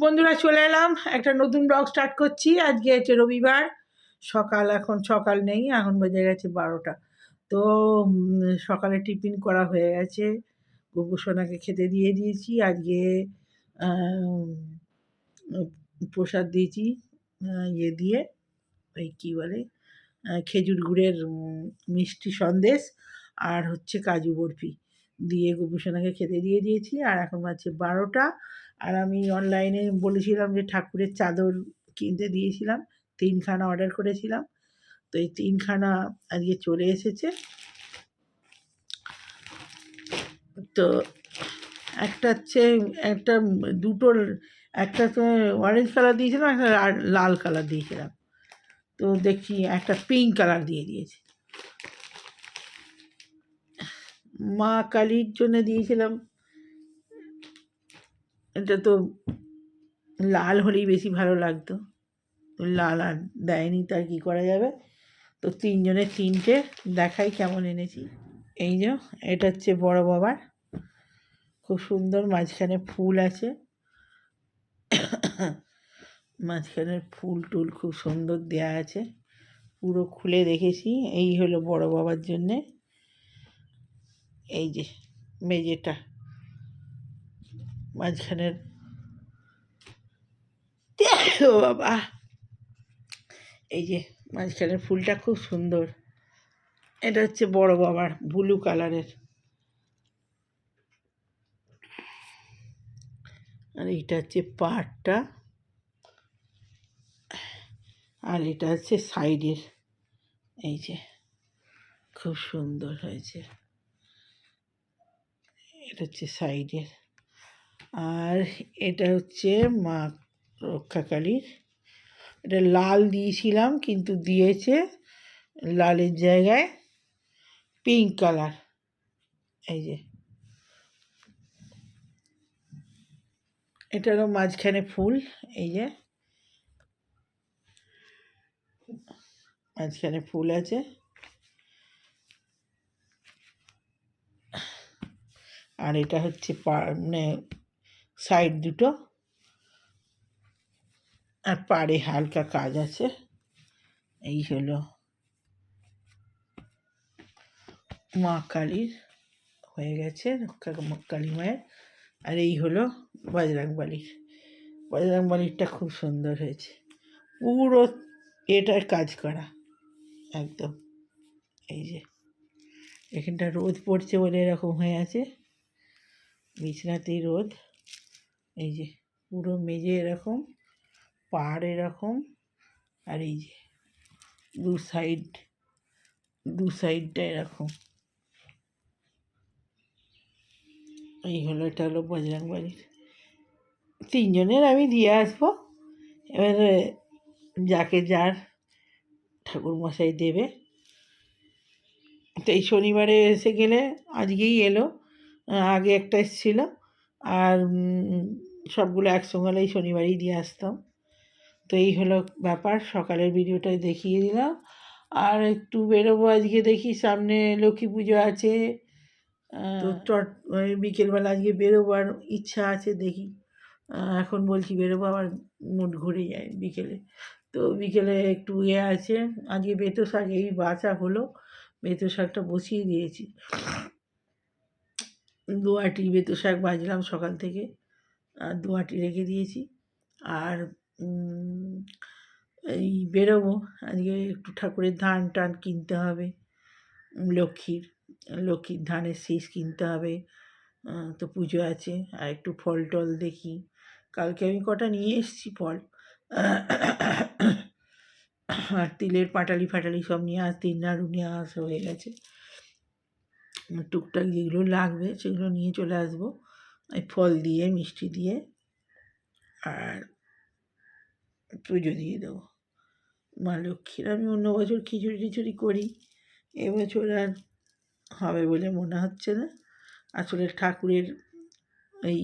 বন্ধুরা চলে এলাম, একটা নতুন ব্লগ স্টার্ট করছি। আজকে হচ্ছে রবিবার সকাল, এখন সকাল নেই, এখন বেজে গেছে 12টা। তো সকালে টিফিন করা হয়ে গেছে, গোপুসোনাকে খেতে দিয়ে দিয়েছি। আজকে প্রসাদ দিয়েছি ইয়ে দিয়ে, ওই কী বলে, খেজুর গুড়ের মিষ্টি সন্দেশ আর হচ্ছে কাজু বরফি দিয়ে গোপুসোনাকে খেতে দিয়ে দিয়েছি। আর এখন বাজছে 12টা। আর আমি অনলাইনে বলেছিলাম যে ঠাকুরের চাদর কিনতে দিয়েছিলাম, 3খানা অর্ডার করেছিলাম। তো এই 3খানা আজকে চলে এসেছে। তো একটা হচ্ছে, একটা দুটোর, একটা তো অরেঞ্জ কালার দিয়েছিলাম, একটা লাল কালার দিয়েছিলাম। তো দেখছি একটা পিঙ্ক কালার দিয়ে দিয়েছে। মা কালীর জন্য দিয়েছিলাম, এটা তো লাল হলেই বেশি ভালো লাগতো, লাল আর দেয়নি, তার কী করা যাবে। তো 3জনের 3টে দেখাই কেমন এনেছি। এই যে এটা হচ্ছে বড় বাবার, খুব সুন্দর, মাঝখানে ফুল আছে, মাঝখানের ফুল টুল খুব সুন্দর দেয়া আছে, পুরো খুলে দেখেছি। এই হলো বড় বাবার জন্যে। এই যে মেজেটা, মাঝখানের ও বাবা, এই যে মাঝখানের ফুলটা খুব সুন্দর। এটা হচ্ছে বড় বাবার, ব্লু কালারের। আর এইটা হচ্ছে পাড়টা, আর এটা হচ্ছে সাইডের। এই যে খুব সুন্দর হয়েছে, এটা হচ্ছে সাইডের। আর এটা হচ্ছে মা রক্ষাকালীর, এটা লাল দিয়েছিলাম কিন্তু দিয়েছে লালের জায়গায় পিঙ্ক কালার। এই যে এটারও মাঝখানে ফুল, এই যে মাঝখানে ফুল আছে। আর এটা হচ্ছে মানে সাইড দুটো, আর পাড়ে হালকা কাজ আছে। এই হলো মা কালীর, হয়ে গেছে কালী মায়ের। আর এই হলো বজরংবলীর, বজরংবলীরটা খুব সুন্দর হয়েছে, পুরো এটার কাজ করা একদম। এই যে এখানটা রোদ পড়ছে বলে এরকম হয়ে আছে, বিছনাতেই রোদ। এই যে পুরো মেঝে এরকম, পাড় এরকম, আর এই যে দু সাইডটা এরকম। এই হলো, এটা হলো বজরংবলীর। 3জনের আমি দিয়ে আসবো, এবারে যাকে যার ঠাকুরমশাই দেবে। তো এই শনিবারে এসে গেলে, আজকেই এলো, আগে একটা এসেছিলো, আর সবগুলো একসঙ্গে এই শনিবারেই দিয়ে আসতাম। তো এই হলো ব্যাপার, সকালের ভিডিওটাই দেখিয়ে দিলাম। আর একটু বেরোবো আজকে, দেখি সামনে লক্ষ্মী পুজো আছে, তো বিকেলবেলা আজকে বেরোবার ইচ্ছা আছে, দেখি। এখন বলছি বেরোবো, আবার মুড ঘুরে যায় বিকেলে। তো বিকেলে একটু আছে, আজকে বেতো শাক এই বাছা হলো, বেতো শাকটা বসিয়ে দিয়েছি। 2 আঁটি বেতো শাক ভাজলাম সকাল থেকে, আর 2 আঁটি রেখে দিয়েছি। আর এই বেরোবো আজকে, একটু ঠাকুরের ধান টান কিনতে হবে, লক্ষ্মীর ধানের শীষ কিনতে হবে। তো পুজো আছে, আর একটু ফল টল দেখি, কালকে আমি কটা নিয়ে এসেছি ফল। আর তিলের পাটালি ফাটালি সব নিয়ে নাড়ু নিয়ে আসা হয়ে গেছে। টুকটাক যেগুলো লাগবে সেগুলো নিয়ে চলে আসবো, এই ফল দিয়ে মিষ্টি দিয়ে, আর পুজো দিয়ে দেবো মা লক্ষ্মীর। আমি অন্য বছর খিচুড়ি টিচুড়ি করি, এবছর আর হবে বলে মনে হচ্ছে না। আসলে ঠাকুরের এই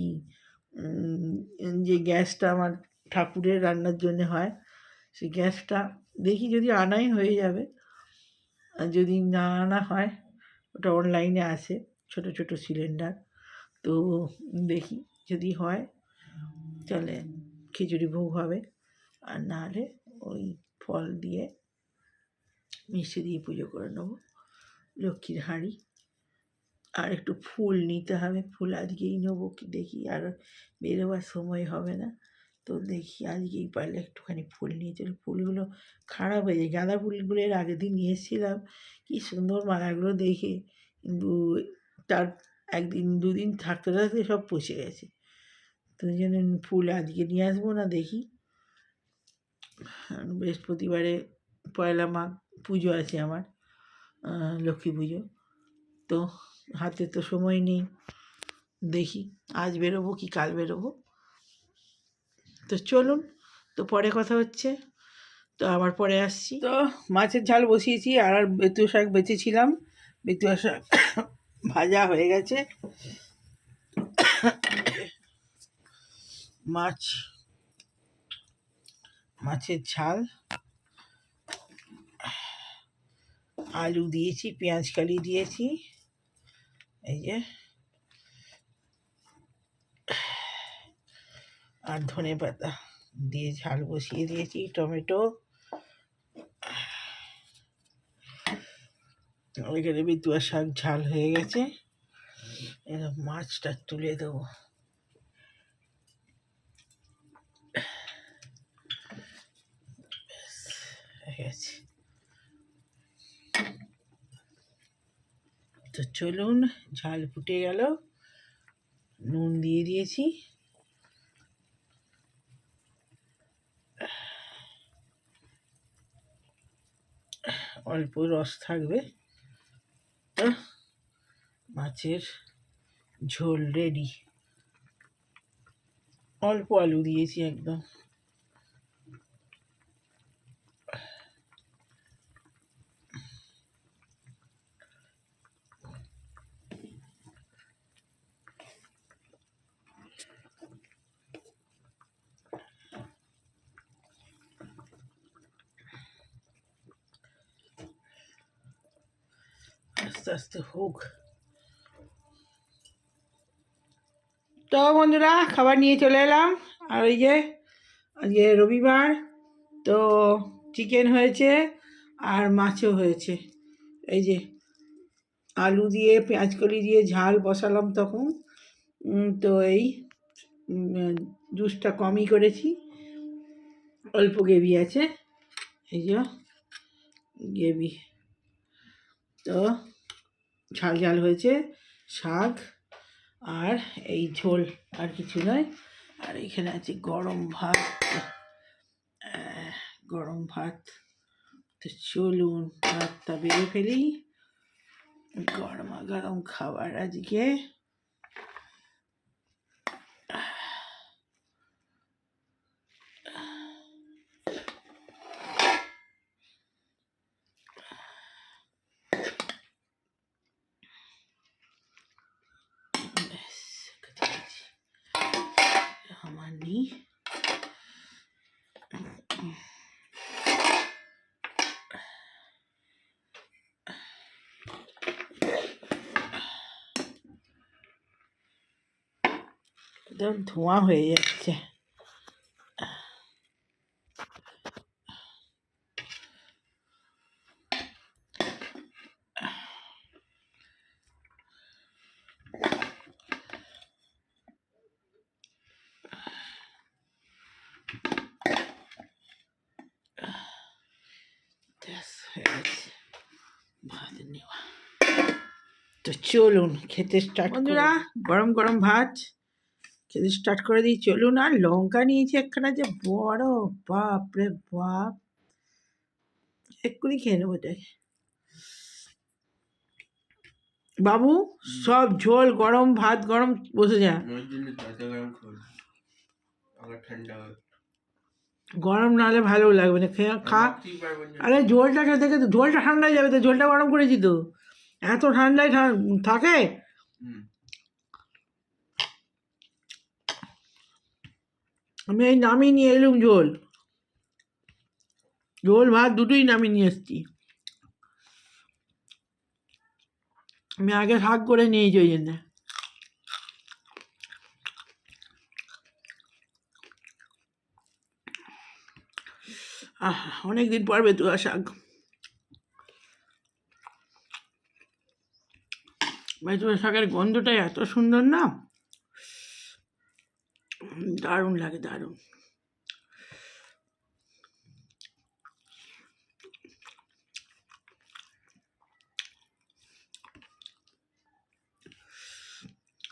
যে গ্যাসটা আমার ঠাকুরের রান্নার জন্য হয়, সেই গ্যাসটা দেখি যদি আনাই হয়ে যাবে, আর যদি না আনা হয়, ওটা অনলাইনে আসে ছোটো ছোটো সিলিন্ডার, তো দেখি যদি হয় তাহলে খিচুড়ি ভোগ হবে, আর নাহলে ওই ফল দিয়ে মিষ্টি দিয়ে পুজো করে নেবো লক্ষ্মীর হাঁড়ি। আর একটু ফুল নিতে হবে, ফুল আজকেই নেবো, কি দেখি, আর বেরোবার সময় হবে না, তো দেখি আজকেই পারলে একটুখানি ফুল নিয়ে চলো। ফুলগুলো খারাপ হয়ে যায়, গাঁদা ফুলগুলো এর আগের দিন নিয়ে এসেছিলাম, কী সুন্দর মালাগুলো দেখে, কিন্তু তার একদিন দুদিন থাকতে থাকতে সব পচে গেছে, তো ওই জন্য ফুল আজকে নিয়ে আসবো না, দেখি। বৃহস্পতিবারে পয়লা মাঘ পুজো আছে আমার, লক্ষ্মী পুজো, তো হাতে তো সময় নেই, দেখি আজ বেরোবো কি কাল বেরোবো। তো চলুন, তো পরে কথা হচ্ছে, তো আবার পরে আসছি। তো মাছের ঝাল বসিয়েছি, আর বেতুয়া শাক বেঁচেছিলাম, বেতুয়া শাক ভাজা হয়ে গেছে, মাছের ঝাল, আলু দিয়েছি, পেঁয়াজ কালি দিয়েছি, এই যে, আর ধনে পাতা দিয়ে ঝাল বসিয়ে দিয়েছি, টমেটো, ওইখানে বেতুয়া শাক ঝাল হয়ে গেছে, এবার মাছটা তুলে দেবো। তো চলুন, ঝাল ফুটে গেল, নুন দিয়ে দিয়েছি, অল্প রস থাকবে, তো মাছের ঝোল রেডি। অল্প আলু দিয়েছি একদম, আস্তে আস্তে হোক। তো বন্ধুরা, খাবার নিয়ে চলে এলাম, আর ওই যে আজকে রবিবার, তো চিকেন হয়েছে আর মাছও হয়েছে, এই যে আলু দিয়ে পেঁয়াজকলি দিয়ে ঝাল বসালাম তখন, তো এই জুসটা কমই করেছি, অল্প গ্রেভি আছে, এই যে গ্রেভি, তো ঝাল ঝাল হয়েছে, শাক আর এই ঝোল, আর কিছু নয়। আর এখানে আছে গরম ভাত, তো চলুন ভাতটা বেড়ে ফেলি, গরমা গরম খাবার আজকে। আমার নেই, ধোঁয়া হয়ে যাচ্ছে, ভাত নেওয়া। তো চলুন খেতে স্টার্ট, বন্ধুরা, গরম গরম ভাত খেতে স্টার্ট করে দিই, চলুন। আর লঙ্কা নিয়েছি একখানা, যে বড়, বাপ রে বাপ, এক্ষুনি খেয়ে নেবো এটাকে। বাবু, সব ঝোল গরম, ভাত গরম, বসে যা, গরম না হলে ভালো লাগবে না, খা। আরে ঝোলটা খেতে খেতে ঝোলটা ঠান্ডা হয়ে যাবে, তো ঝোলটা গরম করেছি তো, এত ঠান্ডায় থাকে। আমি এই নামিয়ে নিয়ে এলুম, ঝোল ভাত দুটোই নামিয়ে নিয়ে এসছি, আমি আগে শাক করে নিয়েছি ওই জন্যে। অনেক দিন পর বেতুয়া শাক। বেতুয়া শাকের গন্ধটাই এত সুন্দর না, দারুণ লাগে, দারুণ।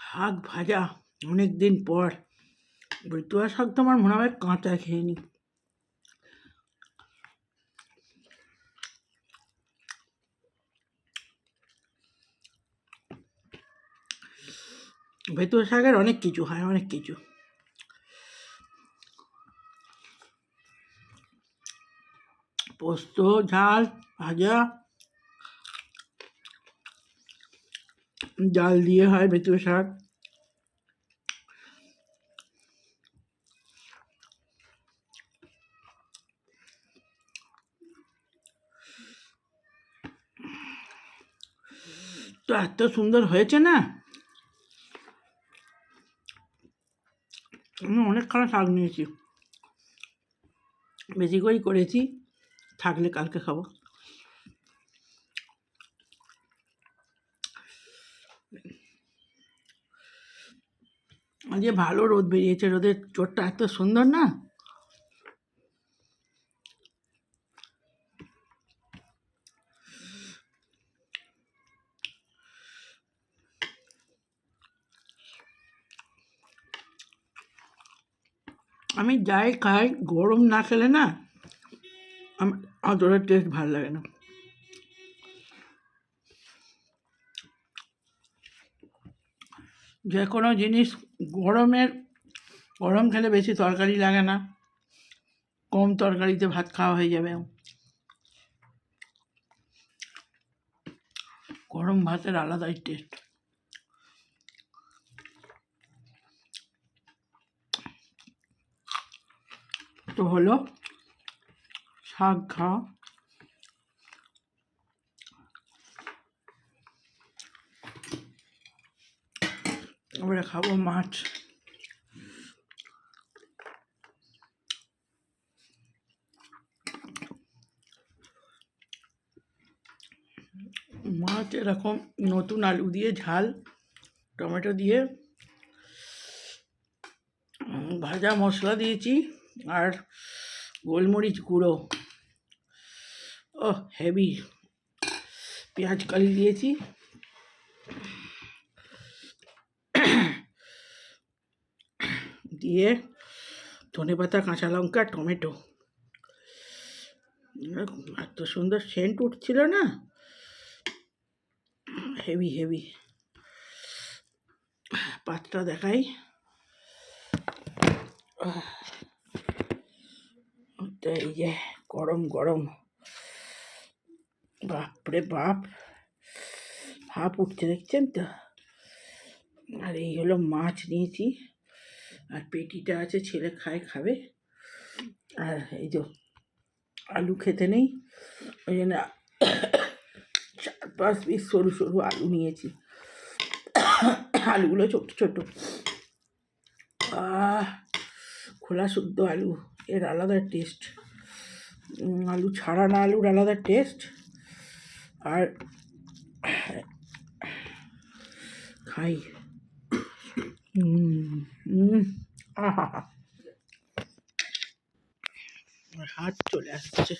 শাক ভাজা অনেক দিন পর। বেতুয়া শাক তো আমার মনে হয় কাঁচা খেয়ে নি। বেতুয়া শাকের অনেক কিছু হয়, অনেক কিছু। পোস্ত, ঝাল, ভাজা, ডাল দিয়ে হয় বেতুয়া শাক। তো এত সুন্দর হয়েছে না, আমি অনেকখানা শাক নিয়েছি, বেশি করেই করেছি, থাকলে কালকে খাবো। আজকে ভালো রোদ বেরিয়েছে, রোদের চোটটা এত সুন্দর না। আমি যাই খাই, গরম না খেলে না আমার অতটা টেস্ট ভালো লাগে না। যে কোনো জিনিস গরম খেলে বেশি তরকারি লাগে না, কম তরকারিতে ভাত খাওয়া হয়ে যাবে। গরম ভাতের আলাদাই টেস্ট। তো হলো শাক খাওয়া। আমরা খাবো মাছ। মাছ এরকম নতুন আলু দিয়ে ঝাল, টমেটো দিয়ে, ভাজা মশলা দিয়েছি, আর গোলমরিচ গুঁড়ো, ও হেভি, পেঁয়াজ কালি দিয়েছি, দিয়ে ধনেপাতা, কাঁচা লঙ্কা, টমেটো, এত সুন্দর সেন্ট উঠছিল না, হেভি হেভি। পাতটা দেখাই, এই যে গরম গরম, বাপরে বাপ, ভাপ উঠছে দেখছেন তো। আর এই হলো মাছ নিয়েছি, আর পেটিটা আছে, ছেলে খাবে। আর এই যে আলু খেতে নেই, ওই জন্য 4-5 পিস সরু সরু আলু নিয়েছি, আলুগুলো ছোট ছোট। খোলা শুদ্ধ আলু, এর আলাদা টেস্ট, আলু ছাড়া না আলুর আলাদা টেস্ট। আর খাই, আহা, হাত চলে আসছে,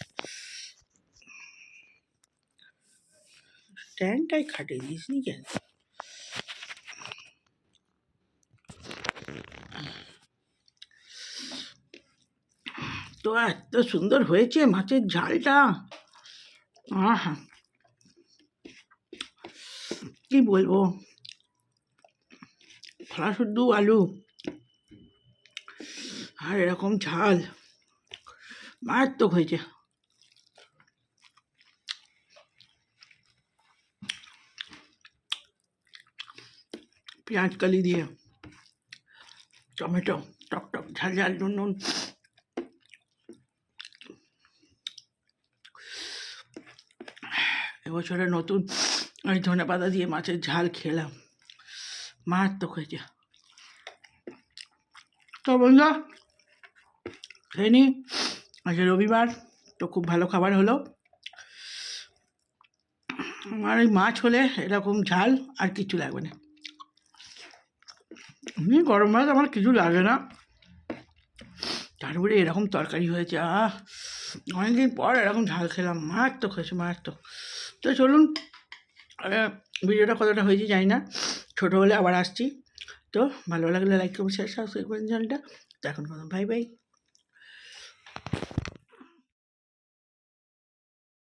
স্ট্যান্ডটাই খাটিয়ে দিস নি কেন। তো এত সুন্দর হয়েছে মাছের ঝালটা, আহা, কি বলবো, খোলা শুদ্ধ আলু আর এরকম ঝাল, মারাত্মক হয়েছে। পেঁয়াজ কালি দিয়ে, টমেটো, টক টক ঝাল ঝাল, নুন নুন। এবছরে নতুন ওই ধনেপাতা দিয়ে মাছের ঝাল খেলাম, মারাত্মক হয়েছে। তো বন্ধুরা খেয়ে নি, আজ রবিবার, তো খুব ভালো খাবার হলো। আমার এই মাছ হলে এরকম ঝাল আর কিছু লাগবে না। এমনি গরম ভাত আমার কিছু লাগে না, তারপরে এরকম তরকারি হয়েছে। অনেকদিন পর এরকম ঝাল খেলাম, মারাত্মক হয়েছে, মারাত্মক। তো চলুন, ভিডিওটা কতটা হয়েছে জানি না, ছোটো হলে আবার আসছি। তো ভালো লাগলে লাইক করুন, শেয়ার সাবস্ক্রাইব করুন চ্যানেলটা। তো এখন বাই বাই।